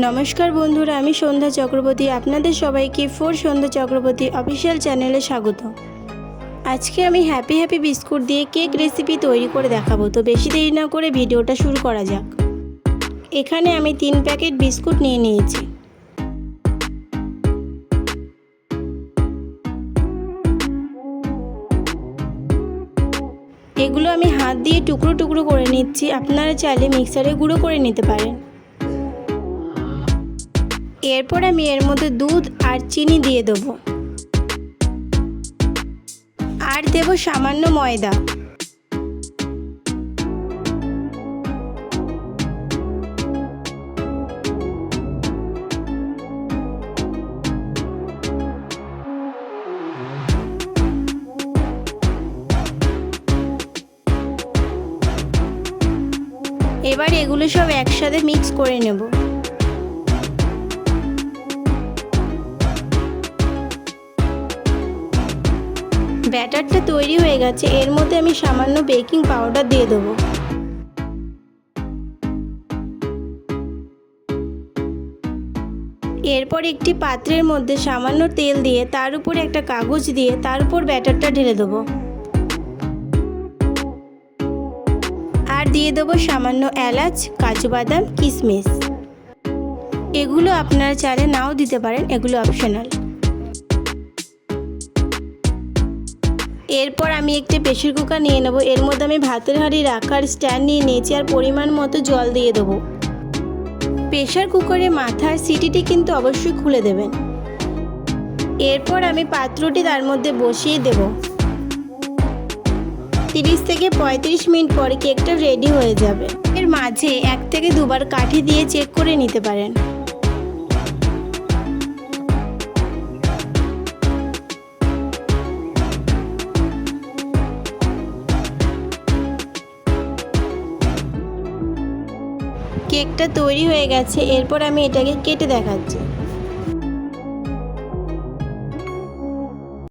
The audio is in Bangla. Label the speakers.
Speaker 1: নমস্কার বন্ধুরা, আমি সন্ধ্যা চক্রবর্তী। আপনাদের সবাইকে সন্ধ্যা চক্রবর্তী অফিসিয়াল চ্যানেলে স্বাগত। আজকে আমি হ্যাপি বিস্কুট দিয়ে কেক রেসিপি তৈরি করে দেখাবো। তো বেশি দেরি না করে ভিডিওটা শুরু করা যাক। এখানে আমি 3 প্যাকেট বিস্কুট নিয়ে নিয়েছি। এগুলো আমি হাত দিয়ে টুকরো টুকরো করে নিচ্ছি। আপনারা চাইলে মিক্সারে গুঁড়ো করে নিতে পারেন। এরপর আমি এর মধ্যে দুধ আর চিনি দিয়ে দেবো, আর দেব সামান্য ময়দা। এবার এগুলো সব একসাথে মিক্স করে নেব। ব্যাটারটা তৈরি হয়ে গেছে। এর মধ্যে আমি সামান্য বেকিং পাউডার দিয়ে দেবো। এরপর একটি পাত্রের মধ্যে সামান্য তেল দিয়ে তার উপর একটা কাগজ দিয়ে তার উপর ব্যাটারটা ঢেলে দেবো। আর দিয়ে দেবো সামান্য এলাচ, কাজু বাদাম, কিশমিশ। এগুলো আপনারা চাইলে নাও দিতে পারেন, এগুলো অপশনাল। এরপর আমি একটি প্রেসার কুকার নিয়ে নেব। এর মধ্যে আমি ভাতের হাঁড়ি রাখার স্ট্যান্ড নিয়ে নিয়েছি আর পরিমাণ মতো জল দিয়ে দেবো। প্রেসার কুকারের মাথার সিটিটি কিন্তু অবশ্যই খুলে দেবেন। এরপর আমি পাত্রটি তার মধ্যে বসিয়ে দেব। 30 থেকে 35 মিনিট পরে কেকটা রেডি হয়ে যাবে। এর মাঝে 1 থেকে 2 বার কাঠি দিয়ে চেক করে নিতে পারেন। কেকটা তৈরি হয়ে গেছে। এরপর আমি এটাকে কেটে দেখাচ্ছি।